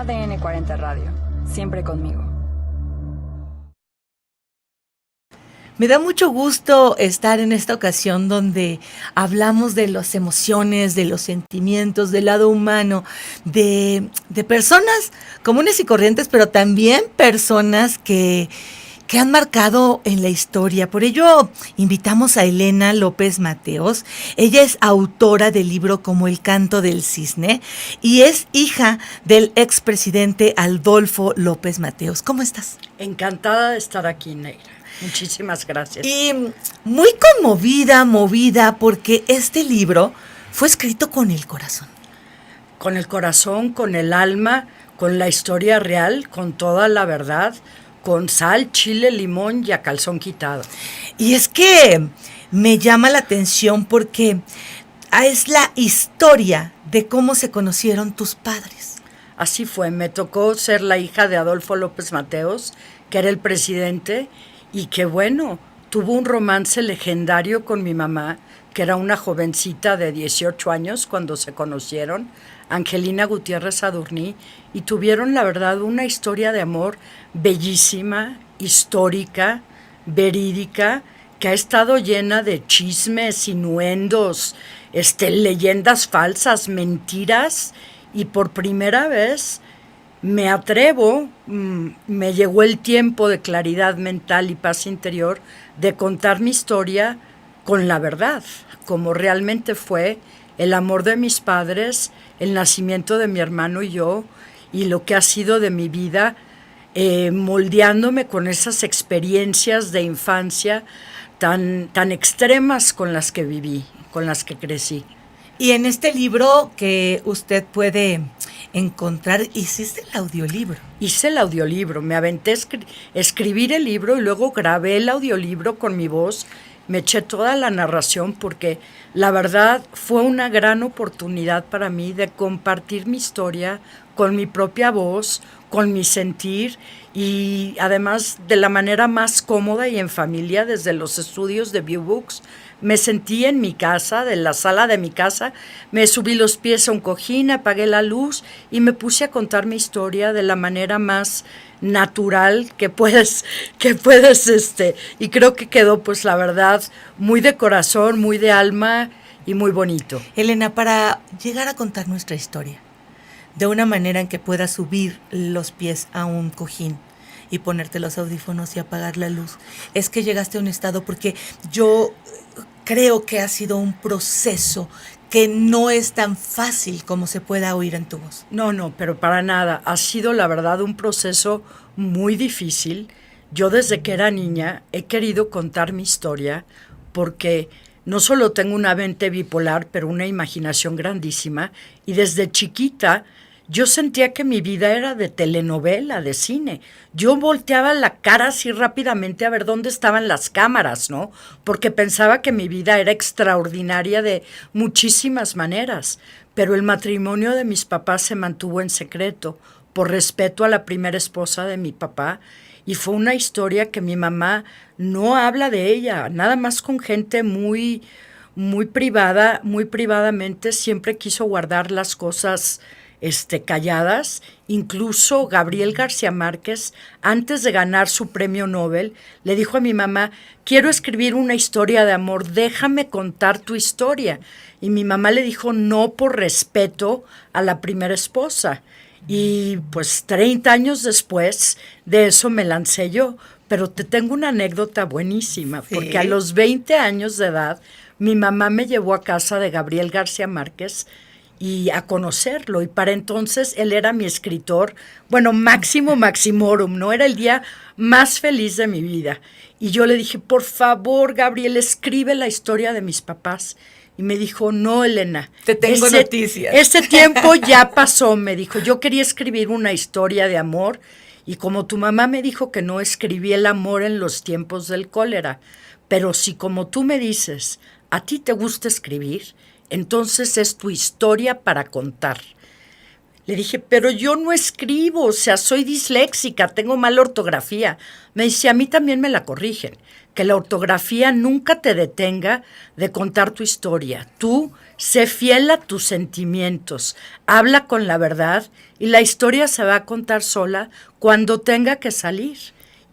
ADN 40 Radio, siempre conmigo. Me da mucho gusto estar en esta ocasión donde hablamos de las emociones, de los sentimientos, del lado humano, de personas comunes y corrientes, pero también personas que han marcado en la historia. Por ello, invitamos a Elena López Mateos. Ella es autora del libro Como el canto del cisne y es hija del expresidente Adolfo López Mateos. ¿Cómo estás? Encantada de estar aquí, Neira. Muchísimas gracias. Y muy movida, porque este libro fue escrito con el corazón. Con el corazón, con el alma, con la historia real, con toda la verdad, con sal, chile, limón y a calzón quitado. Y es que me llama la atención porque es la historia de cómo se conocieron tus padres. Así fue, me tocó ser la hija de Adolfo López Mateos, que era el presidente, y que bueno, tuvo un romance legendario con mi mamá, que era una jovencita de 18 años cuando se conocieron, Angelina Gutiérrez Adurní, y tuvieron la verdad una historia de amor bellísima, histórica, verídica, que ha estado llena de chismes, innuendos, leyendas falsas, mentiras, y por primera vez me atrevo, me llegó el tiempo de claridad mental y paz interior de contar mi historia con la verdad, como realmente fue el amor de mis padres, el nacimiento de mi hermano y yo, y lo que ha sido de mi vida, moldeándome con esas experiencias de infancia tan extremas con las que viví, con las que crecí. Y en este libro que usted puede encontrar, hiciste el audiolibro. Hice el audiolibro, me aventé a escribir el libro y luego grabé el audiolibro con mi voz, me eché toda la narración porque la verdad fue una gran oportunidad para mí de compartir mi historia con mi propia voz, con mi sentir y además de la manera más cómoda y en familia desde los estudios de ViewBooks. Me sentí en mi casa, de la sala de mi casa, me subí los pies a un cojín, apagué la luz y me puse a contar mi historia de la manera más natural que puedes, y creo que quedó, pues la verdad, muy de corazón, muy de alma y muy bonito. Elena, para llegar a contar nuestra historia, de una manera en que puedas subir los pies a un cojín y ponerte los audífonos y apagar la luz, es que llegaste a un estado, porque yo creo que ha sido un proceso que no es tan fácil como se pueda oír en tu voz. No, pero para nada. Ha sido, la verdad, un proceso muy difícil. Yo desde que era niña he querido contar mi historia porque no solo tengo una mente bipolar, pero una imaginación grandísima. Y desde chiquita yo sentía que mi vida era de telenovela, de cine. Yo volteaba la cara así rápidamente a ver dónde estaban las cámaras, ¿no? Porque pensaba que mi vida era extraordinaria de muchísimas maneras. Pero el matrimonio de mis papás se mantuvo en secreto por respeto a la primera esposa de mi papá. Y fue una historia que mi mamá no habla de ella, nada más con gente muy privada, muy privadamente. Siempre quiso guardar las cosas calladas. Incluso Gabriel García Márquez, antes de ganar su premio Nobel, le dijo a mi mamá: quiero escribir una historia de amor, déjame contar tu historia. Y mi mamá le dijo no, por respeto a la primera esposa. Y pues 30 años después de eso me lancé yo. Pero te tengo una anécdota buenísima, ¿sí? Porque a los 20 años de edad mi mamá me llevó a casa de Gabriel García Márquez y a conocerlo, y para entonces él era mi escritor, bueno, máximo maximorum, ¿no? Era el día más feliz de mi vida, y yo le dije: por favor, Gabriel, escribe la historia de mis papás. Y me dijo: no, Elena, te tengo noticias. Ese tiempo ya pasó, me dijo. Yo quería escribir una historia de amor, y como tu mamá me dijo que no escribí el amor en los tiempos del cólera, pero si como tú me dices, a ti te gusta escribir, entonces es tu historia para contar. Le dije, pero yo no escribo, o sea, soy disléxica, tengo mala ortografía. Me dice, a mí también me la corrigen, que la ortografía nunca te detenga de contar tu historia. Tú sé fiel a tus sentimientos, habla con la verdad y la historia se va a contar sola cuando tenga que salir.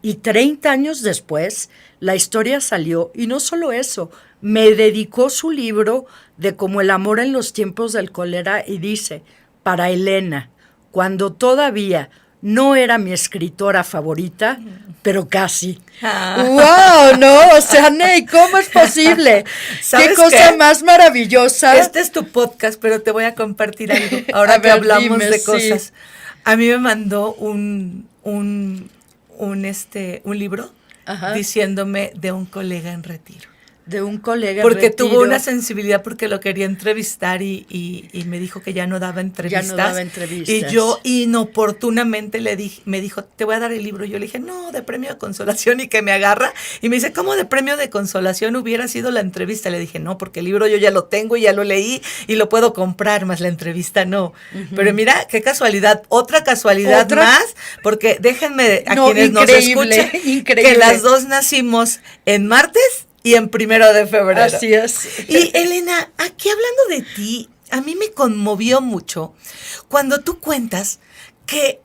Y 30 años después, la historia salió, y no solo eso, me dedicó su libro de Como el amor en los tiempos del cólera, y dice, para Elena, cuando todavía no era mi escritora favorita, pero casi. ¡Wow! No, o sea, Ney, ¿cómo es posible? ¡Qué cosa más maravillosa! Este es tu podcast, pero te voy a compartir algo. Ahora que hablamos de cosas. Sí. A mí me mandó un libro diciéndome de un colega en retiro. De un colega porque retiro. Tuvo una sensibilidad porque lo quería entrevistar y me dijo que ya no daba entrevistas. Ya no daba entrevistas. Y yo inoportunamente me dijo, te voy a dar el libro. Yo le dije, no, de premio de consolación, y que me agarra. Y me dice, ¿cómo de premio de consolación hubiera sido la entrevista? Le dije, no, porque el libro yo ya lo tengo y ya lo leí y lo puedo comprar, más la entrevista no. Uh-huh. Pero mira, qué casualidad, otra casualidad más, porque déjenme a quienes nos escuchan que las dos nacimos en martes y en 1 de febrero. Así es. Y Elena, aquí hablando de ti, a mí me conmovió mucho cuando tú cuentas que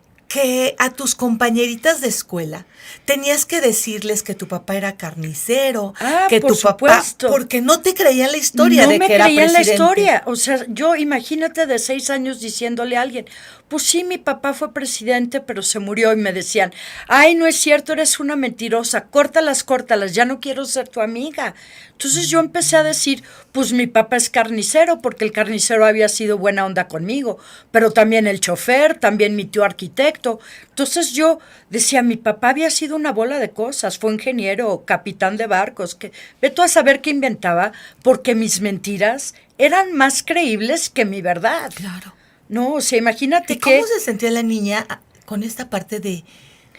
a tus compañeritas de escuela tenías que decirles que tu papá era carnicero, que por tu papá, supuesto. Porque no te creían la historia de que era presidente. No me creían la historia. O sea, yo imagínate de 6 años diciéndole a alguien, pues sí, mi papá fue presidente, pero se murió, y me decían, ay, no es cierto, eres una mentirosa, córtalas, ya no quiero ser tu amiga. Entonces yo empecé a decir, pues mi papá es carnicero, porque el carnicero había sido buena onda conmigo, pero también el chofer, también mi tío arquitecto. Entonces yo decía, mi papá había sido una bola de cosas, fue ingeniero, capitán de barcos, que ve tú a saber qué inventaba, porque mis mentiras eran más creíbles que mi verdad. Claro. No, o sea, imagínate ¿Y cómo se sentía la niña con esta parte de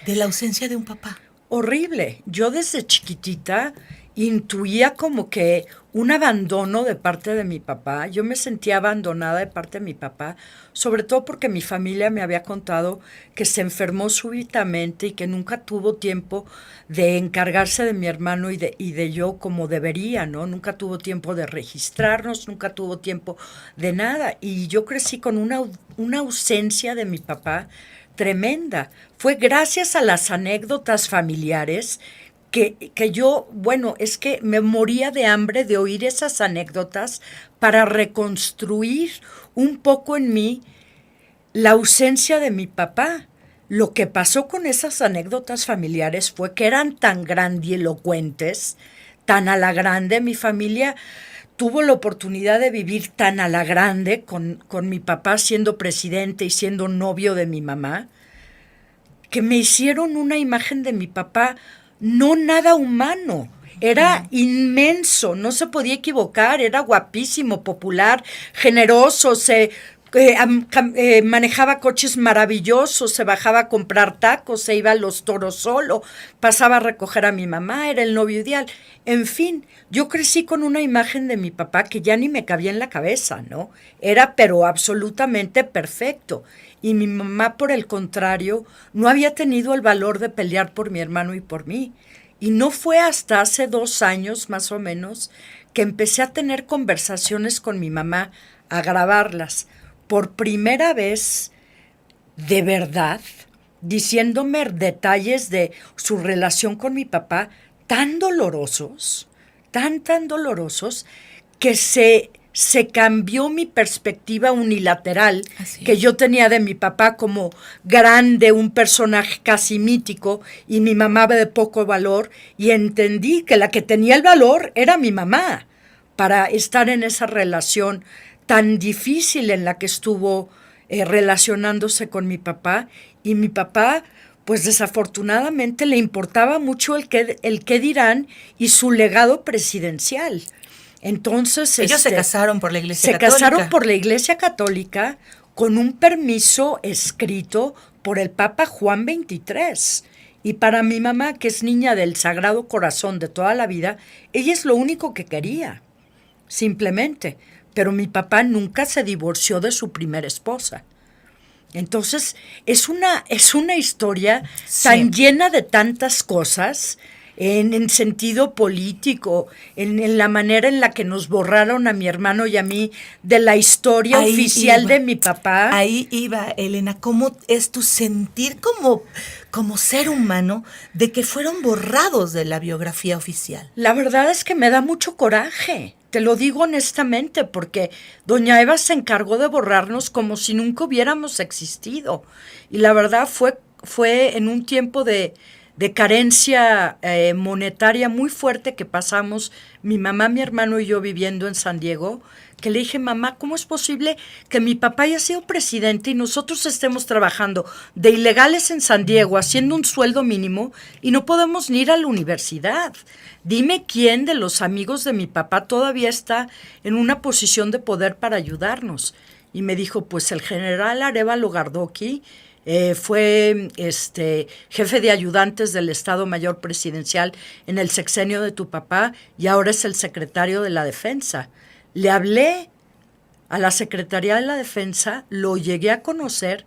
la ausencia de un papá? Horrible. Yo desde chiquitita intuía como que un abandono de parte de mi papá. Yo me sentía abandonada de parte de mi papá, sobre todo porque mi familia me había contado que se enfermó súbitamente y que nunca tuvo tiempo de encargarse de mi hermano y de yo como debería, ¿no? Nunca tuvo tiempo de registrarnos, nunca tuvo tiempo de nada. Y yo crecí con una ausencia de mi papá tremenda. Fue gracias a las anécdotas familiares que yo, bueno, es que me moría de hambre de oír esas anécdotas para reconstruir un poco en mí la ausencia de mi papá. Lo que pasó con esas anécdotas familiares fue que eran tan grandilocuentes, tan a la grande. Mi familia tuvo la oportunidad de vivir tan a la grande con mi papá siendo presidente y siendo novio de mi mamá, que me hicieron una imagen de mi papá no nada humano. Era inmenso, no se podía equivocar, era guapísimo, popular, generoso, manejaba coches maravillosos, se bajaba a comprar tacos, se iba a los toros solo, pasaba a recoger a mi mamá, era el novio ideal. En fin, yo crecí con una imagen de mi papá que ya ni me cabía en la cabeza, ¿no? Era pero absolutamente perfecto. Y mi mamá, por el contrario, no había tenido el valor de pelear por mi hermano y por mí. Y no fue hasta hace 2 años, más o menos, que empecé a tener conversaciones con mi mamá, a grabarlas, por primera vez, de verdad, diciéndome detalles de su relación con mi papá tan dolorosos, tan dolorosos, que se cambió mi perspectiva unilateral que yo tenía de mi papá como grande, un personaje casi mítico, y mi mamá de poco valor, y entendí que la que tenía el valor era mi mamá para estar en esa relación tan difícil en la que estuvo relacionándose con mi papá. Y mi papá, pues desafortunadamente le importaba mucho el qué dirán y su legado presidencial. Entonces ellos se casaron por la Iglesia Católica. Se casaron por la Iglesia Católica con un permiso escrito por el Papa Juan XXIII. Y para mi mamá, que es niña del Sagrado Corazón de toda la vida, ella es lo único que quería, simplemente. Pero mi papá nunca se divorció de su primera esposa. Entonces, es una historia Sí. tan llena de tantas cosas, en sentido político, en la manera en la que nos borraron a mi hermano y a mí de la historia Ahí oficial iba. de mi papá. Ahí iba, Elena, ¿cómo es tu sentir como ser humano de que fueron borrados de la biografía oficial? La verdad es que me da mucho coraje, te lo digo honestamente, porque doña Eva se encargó de borrarnos como si nunca hubiéramos existido. Y la verdad fue en un tiempo de carencia monetaria muy fuerte que pasamos mi mamá, mi hermano y yo viviendo en San Diego, que le dije, mamá, ¿cómo es posible que mi papá haya sido presidente y nosotros estemos trabajando de ilegales en San Diego, haciendo un sueldo mínimo y no podemos ni ir a la universidad? Dime quién de los amigos de mi papá todavía está en una posición de poder para ayudarnos. Y me dijo, pues el general Arévalo Gardoqui fue jefe de ayudantes del Estado Mayor Presidencial en el sexenio de tu papá y ahora es el secretario de la Defensa. Le hablé a la Secretaría de la Defensa, lo llegué a conocer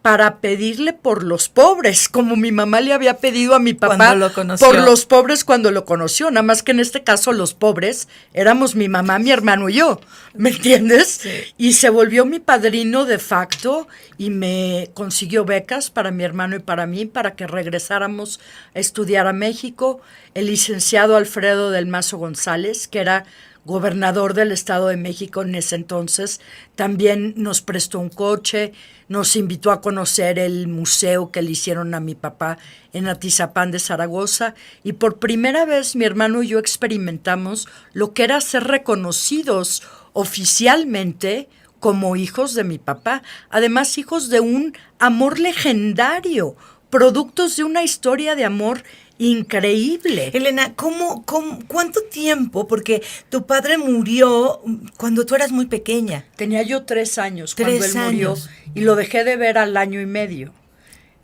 para pedirle por los pobres, como mi mamá le había pedido a mi papá Cuando lo conoció. por los pobres cuando lo conoció, nada más que en este caso los pobres éramos mi mamá, mi hermano y yo, ¿me entiendes? Sí. Y se volvió mi padrino de facto y me consiguió becas para mi hermano y para mí para que regresáramos a estudiar a México. El licenciado Alfredo del Mazo González, que era gobernador del Estado de México en ese entonces, también nos prestó un coche, nos invitó a conocer el museo que le hicieron a mi papá en Atizapán de Zaragoza y por primera vez mi hermano y yo experimentamos lo que era ser reconocidos oficialmente como hijos de mi papá, además hijos de un amor legendario, productos de una historia de amor increíble. Elena, cuánto tiempo? Porque tu padre murió cuando tú eras muy pequeña. Tenía yo 3 años cuando 3 él murió años. y lo dejé de ver al año y medio.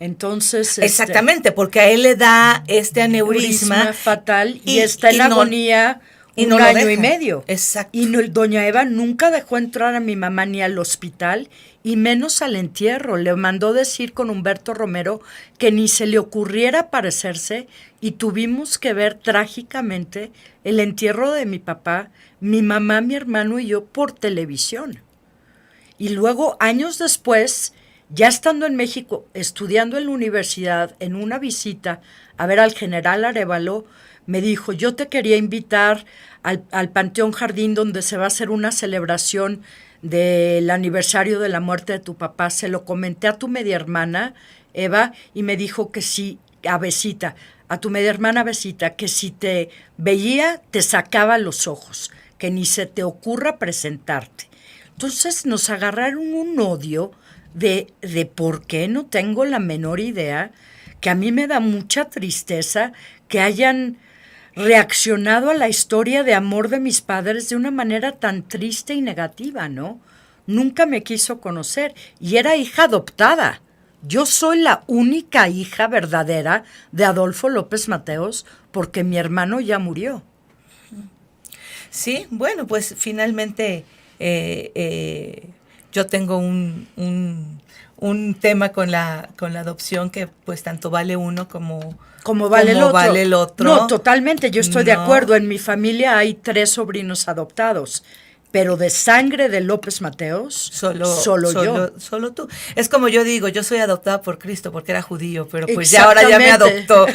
Entonces, Exactamente, porque a él le da este aneurisma fatal y está en no- agonía y un no lo año y deja. medio. Exacto. Y doña Eva nunca dejó entrar a mi mamá ni al hospital y menos al entierro. Le mandó decir con Humberto Romero que ni se le ocurriera aparecerse y tuvimos que ver trágicamente el entierro de mi papá, mi mamá, mi hermano y yo por televisión. Y luego, años después, ya estando en México, estudiando en la universidad, en una visita a ver al general Arévalo, me dijo, yo te quería invitar al Panteón Jardín donde se va a hacer una celebración del aniversario de la muerte de tu papá. Se lo comenté a tu media hermana, Eva, y me dijo que sí, a tu media hermana Besita, que si te veía, te sacaba los ojos, que ni se te ocurra presentarte. Entonces nos agarraron un odio de por qué no tengo la menor idea, que a mí me da mucha tristeza que hayan reaccionado a la historia de amor de mis padres de una manera tan triste y negativa, ¿no? Nunca me quiso conocer y era hija adoptada. Yo soy la única hija verdadera de Adolfo López Mateos porque mi hermano ya murió. Sí, bueno, pues finalmente yo tengo un tema con la adopción que pues tanto vale uno como vale el otro. No, totalmente, yo estoy de No. acuerdo. En mi familia hay 3 sobrinos adoptados, pero de sangre de López Mateos, solo yo. Solo tú. Es como yo digo, yo soy adoptada por Cristo porque era judío, pero pues ya ahora ya me adoptó.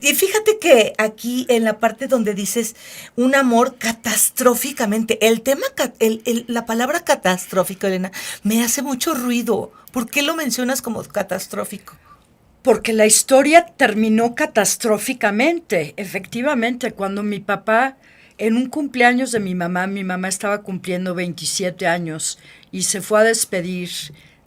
Y fíjate que aquí en la parte donde dices un amor catastróficamente, el tema, la palabra catastrófico, Elena, me hace mucho ruido. ¿Por qué lo mencionas como catastrófico? Porque la historia terminó catastróficamente. Efectivamente, cuando mi papá, en un cumpleaños de mi mamá estaba cumpliendo 27 años y se fue a despedir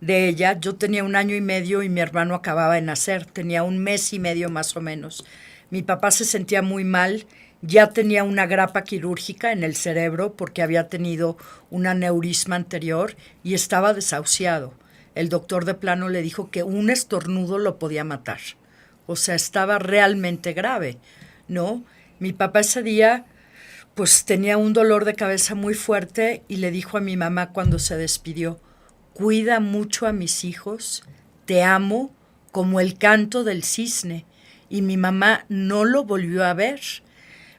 de ella. Yo tenía 1 año y medio y mi hermano acababa de nacer, tenía 1 mes y medio más o menos. Mi papá se sentía muy mal, ya tenía una grapa quirúrgica en el cerebro porque había tenido un aneurisma anterior y estaba desahuciado. El doctor de plano le dijo que un estornudo lo podía matar. O sea, estaba realmente grave, ¿no? Mi papá ese día, pues tenía un dolor de cabeza muy fuerte y le dijo a mi mamá cuando se despidió, cuida mucho a mis hijos, te amo como el canto del cisne. Y mi mamá no lo volvió a ver.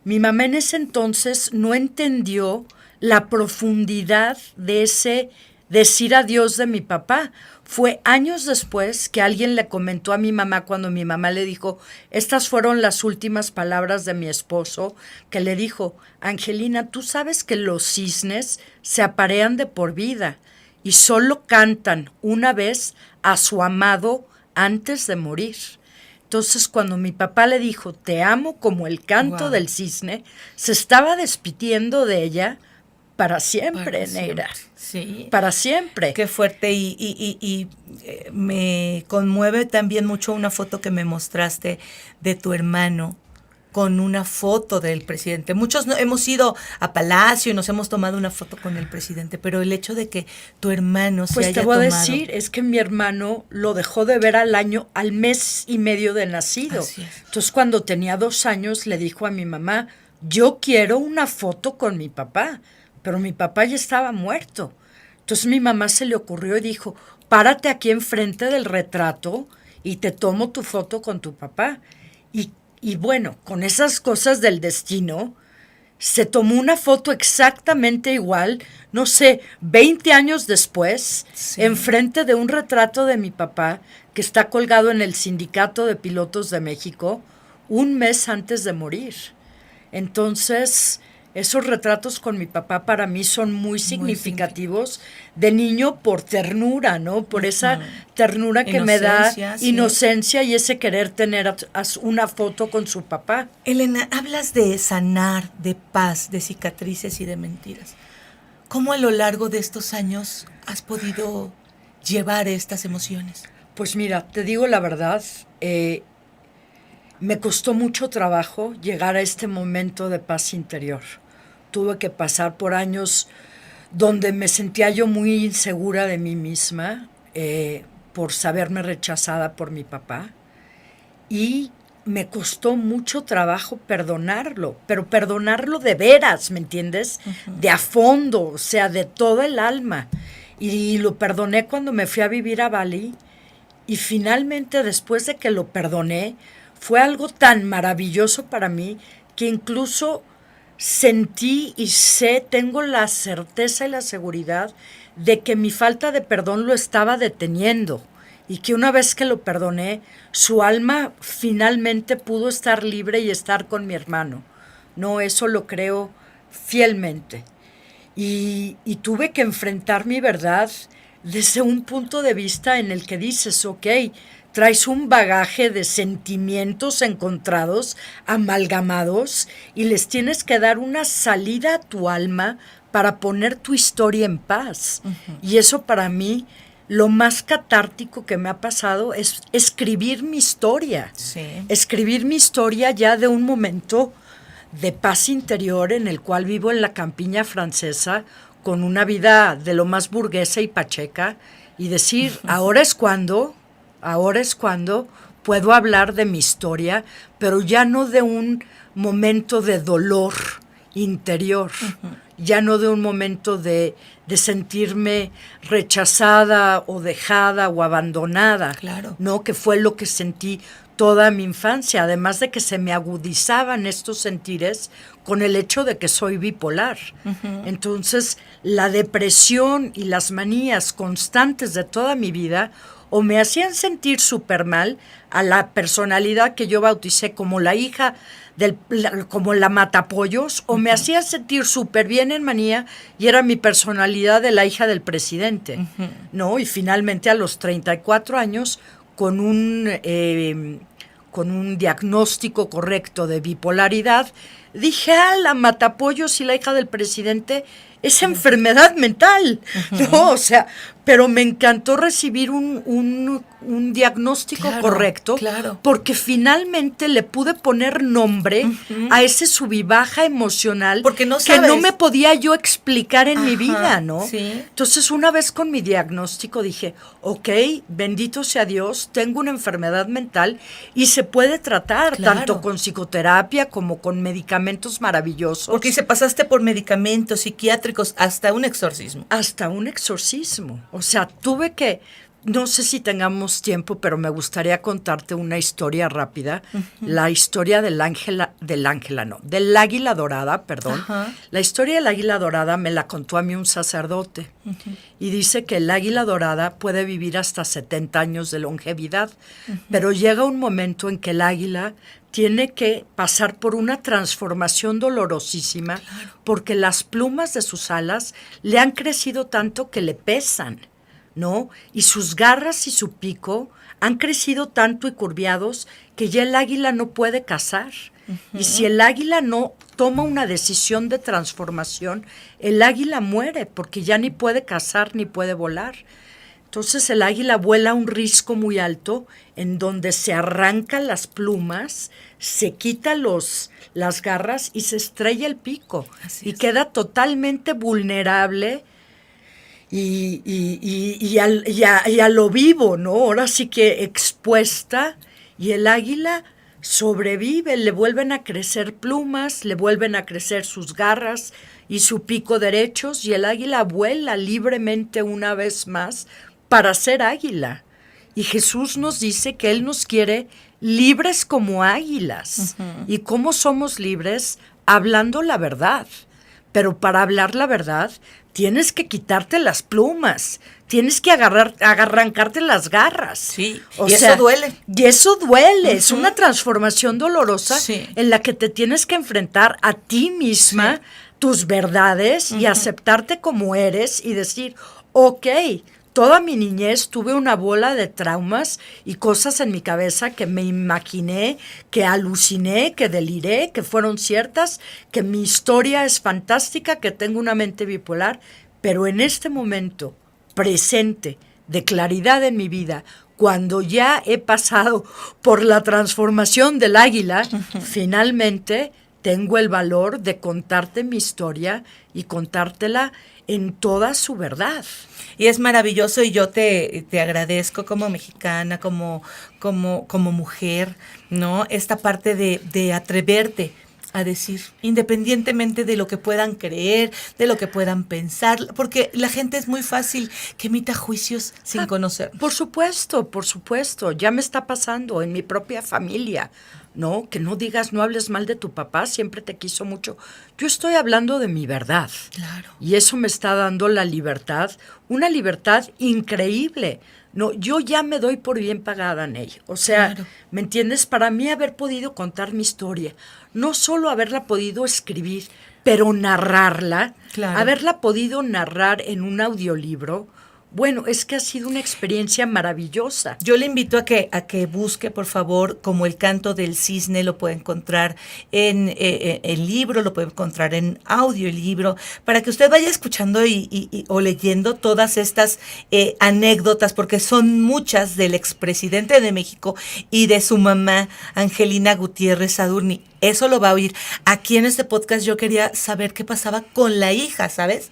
Mi mamá en ese entonces no entendió la profundidad de ese decir adiós de mi papá. Fue años después que alguien le comentó a mi mamá cuando mi mamá le dijo, estas fueron las últimas palabras de mi esposo, que le dijo, Angelina, tú sabes que los cisnes se aparean de por vida y solo cantan una vez a su amado antes de morir. Entonces, cuando mi papá le dijo, te amo como el canto Wow. del cisne, se estaba despidiendo de ella para siempre, Neira. Sí. Para siempre. Qué fuerte y me conmueve también mucho una foto que me mostraste de tu hermano con una foto del presidente. Muchos hemos ido a Palacio y nos hemos tomado una foto con el presidente, pero el hecho de que tu hermano se Pues haya te voy a tomado... decir, es que mi hermano lo dejó de ver al mes y medio de nacido. Así es. Entonces, cuando tenía 2 años, le dijo a mi mamá, yo quiero una foto con mi papá, pero mi papá ya estaba muerto. Entonces mi mamá se le ocurrió y dijo, párate aquí enfrente del retrato y te tomo tu foto con tu papá. Y bueno, con esas cosas del destino, se tomó una foto exactamente igual, no sé, 20 años después, Sí. enfrente de un retrato de mi papá que está colgado en el Sindicato de Pilotos de México, un mes antes de morir. Entonces, esos retratos con mi papá para mí son muy significativos de niño por ternura, ¿no? Por esa ternura que me da Inocencia, sí. inocencia y ese querer tener una foto con su papá. Elena, hablas de sanar, de paz, de cicatrices y de mentiras. ¿Cómo a lo largo de estos años has podido llevar estas emociones? Pues mira, te digo la verdad, me costó mucho trabajo llegar a este momento de paz interior. Tuve que pasar por años donde me sentía yo muy insegura de mí misma, por saberme rechazada por mi papá. Y me costó mucho trabajo perdonarlo, pero perdonarlo de veras, ¿me entiendes? De a fondo, o sea, de todo el alma. Y lo perdoné cuando me fui a vivir a Bali. Y finalmente, después de que lo perdoné, fue algo tan maravilloso para mí que incluso sentí y tengo la certeza y la seguridad de que mi falta de perdón lo estaba deteniendo y que una vez que lo perdoné, su alma finalmente pudo estar libre y estar con mi hermano. No, eso lo creo fielmente. Y tuve que enfrentar mi verdad desde un punto de vista en el que dices, ok, traes un bagaje de sentimientos encontrados, amalgamados, y les tienes que dar una salida a tu alma para poner tu historia en paz. Y eso para mí, lo más catártico que me ha pasado es escribir mi historia. Sí. Escribir mi historia ya de un momento de paz interior en el cual vivo en la campiña francesa con una vida de lo más burguesa y pacheca y decir, ahora es cuando puedo hablar de mi historia, pero ya no de un momento de dolor interior, ya no de un momento de sentirme rechazada o dejada o abandonada, Claro. ¿no? Que fue lo que sentí toda mi infancia, además de que se me agudizaban estos sentires con el hecho de que soy bipolar. Entonces, la depresión y las manías constantes de toda mi vida o me hacían sentir súper mal a la personalidad que yo bauticé como la hija como la matapollos, o me hacían sentir súper bien en manía y era mi personalidad de la hija del presidente, ¿no? Y finalmente a los 34 años, con un diagnóstico correcto de bipolaridad, dije, la matapollos y la hija del presidente es enfermedad mental, ¿no? O sea, pero me encantó recibir un diagnóstico correcto, porque finalmente le pude poner nombre a ese subibaja emocional porque no que no me podía yo explicar en mi vida, ¿no? Sí. Entonces, una vez con mi diagnóstico dije, ok, bendito sea Dios, tengo una enfermedad mental y se puede tratar tanto con psicoterapia como con medicamentos maravillosos. Porque se pasaste por medicamentos, psiquiátricos, tétricos, hasta un exorcismo. Hasta un exorcismo. O sea, tuve que, no sé si tengamos tiempo, pero me gustaría contarte una historia rápida. La historia del águila dorada, perdón. Ajá. La historia del águila dorada me la contó a mí un sacerdote. Y dice que el águila dorada puede vivir hasta 70 años de longevidad, pero llega un momento en que el águila tiene que pasar por una transformación dolorosísima porque las plumas de sus alas le han crecido tanto que le pesan, ¿no? Y sus garras y su pico han crecido tanto y curviados que ya el águila no puede cazar. Y si el águila no toma una decisión de transformación, el águila muere porque ya ni puede cazar ni puede volar. Entonces el águila vuela a un risco muy alto en donde se arrancan las plumas, se quita las garras y se estrella el pico. Así y es. queda totalmente vulnerable y a lo vivo, ¿no? Ahora sí que expuesta, y el águila sobrevive, le vuelven a crecer plumas, le vuelven a crecer sus garras y su pico derechos, y el águila vuela libremente una vez más para ser águila. Y Jesús nos dice que Él nos quiere libres como águilas. ¿Y cómo somos libres? Hablando la verdad. Pero para hablar la verdad, tienes que quitarte las plumas, tienes que arrancarte las garras. Sí, O y sea, eso duele. Y eso duele, es una transformación dolorosa Sí. en la que te tienes que enfrentar a ti misma, Sí. tus verdades, y aceptarte como eres y decir, ok, toda mi niñez tuve una bola de traumas y cosas en mi cabeza que me imaginé, que aluciné, que deliré, que fueron ciertas, que mi historia es fantástica, que tengo una mente bipolar, pero en este momento presente de claridad en mi vida, cuando ya he pasado por la transformación del águila, finalmente tengo el valor de contarte mi historia y contártela en toda su verdad. Y es maravilloso, y yo te agradezco como mexicana, como mujer, ¿no? Esta parte de atreverte a decir, independientemente de lo que puedan creer, de lo que puedan pensar, porque la gente es muy fácil que emita juicios sin conocer. Por supuesto, ya me está pasando en mi propia familia, ¿no? Que no digas, no hables mal de tu papá, siempre te quiso mucho. Yo estoy hablando de mi verdad. Claro. Y eso me está dando la libertad, una libertad increíble. No, yo ya me doy por bien pagada, Ney. O sea, Claro. ¿me entiendes? Para mí haber podido contar mi historia, no solo haberla podido escribir, pero narrarla, Claro. haberla podido narrar en un audiolibro, bueno, es que ha sido una experiencia maravillosa. Yo le invito a que busque, por favor, como El canto del cisne, lo puede encontrar en libro, lo puede encontrar en audiolibro, para que usted vaya escuchando o leyendo todas estas anécdotas, porque son muchas del expresidente de México y de su mamá, Angelina Gutiérrez Sadurní. Eso lo va a oír. Aquí en este podcast yo quería saber qué pasaba con la hija, ¿sabes?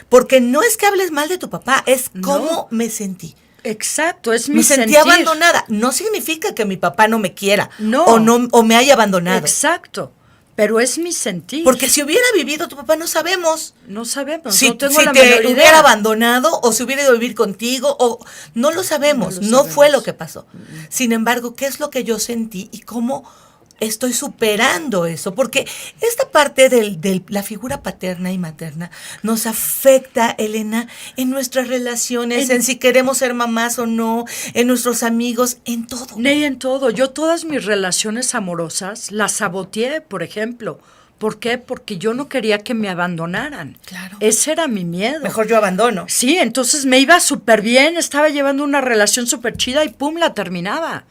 Porque no es que hables mal de tu papá, es cómo me sentí. Exacto, es mi Me sentí sentir. abandonada. No significa que mi papá no me quiera No. o me haya abandonado. Exacto, pero es mi sentir. Porque si hubiera vivido tu papá, no sabemos. No sabemos, Si, no tengo si la te menor hubiera idea. abandonado o si hubiera ido a vivir contigo, o no lo sabemos, no fue sabemos. lo que pasó. Sin embargo, ¿qué es lo que yo sentí y cómo estoy superando eso? Porque esta parte de la figura paterna y materna nos afecta, Elena, en nuestras relaciones, en si queremos ser mamás o no, en nuestros amigos, en todo. Ney, en todo. Yo todas mis relaciones amorosas las saboteé, por ejemplo. ¿Por qué? Porque yo no quería que me abandonaran. Claro. Ese era mi miedo. Mejor yo abandono. Sí, entonces me iba súper bien, estaba llevando una relación súper chida y pum, la terminaba.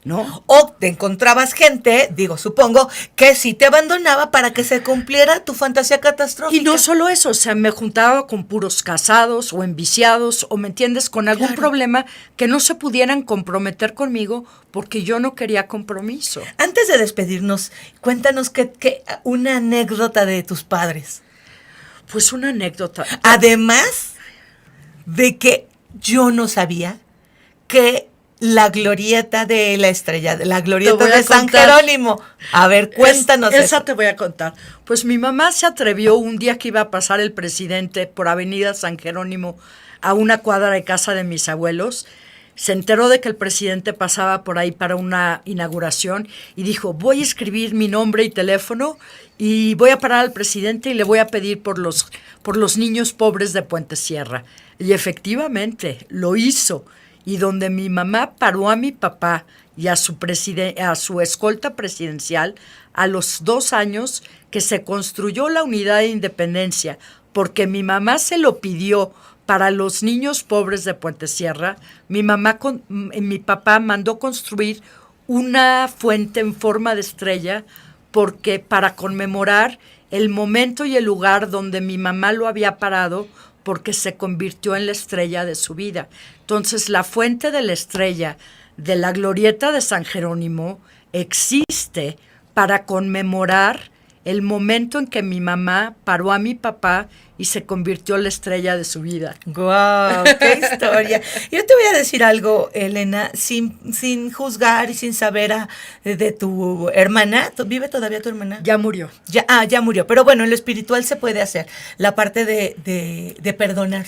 ¿No? O te encontrabas gente, digo, supongo, que sí te abandonaba para que se cumpliera tu fantasía catastrófica. Y no solo eso, o sea, me juntaba con puros casados o enviciados, o me entiendes, con algún problema que no se pudieran comprometer conmigo porque yo no quería compromiso. Antes de despedirnos, cuéntanos que una anécdota de tus padres. Pues una anécdota. Además de que yo no sabía que la glorieta de la estrella, la glorieta Te voy a de San contar. Jerónimo. A ver, cuéntanos Esa eso. te voy a contar. Pues mi mamá se atrevió un día que iba a pasar el presidente por Avenida San Jerónimo a una cuadra de casa de mis abuelos. Se enteró de que el presidente pasaba por ahí para una inauguración y dijo, voy a escribir mi nombre y teléfono y voy a parar al presidente y le voy a pedir por los niños pobres de Puente Sierra. Y efectivamente lo hizo. Y donde mi mamá paró a mi papá y a su escolta presidencial a los 2 años que se construyó la unidad de Independencia, porque mi mamá se lo pidió para los niños pobres de Puente Sierra, mi papá mandó construir una fuente en forma de estrella porque para conmemorar el momento y el lugar donde mi mamá lo había parado porque se convirtió en la estrella de su vida. Entonces, la fuente de la estrella de la glorieta de San Jerónimo existe para conmemorar el momento en que mi mamá paró a mi papá y se convirtió en la estrella de su vida. ¡Guau! ¡Qué historia! Yo te voy a decir algo, Elena, sin juzgar y sin saber de tu hermana. ¿Vive todavía tu hermana? Ya murió. Ya murió. Pero bueno, en lo espiritual se puede hacer. La parte de perdonar.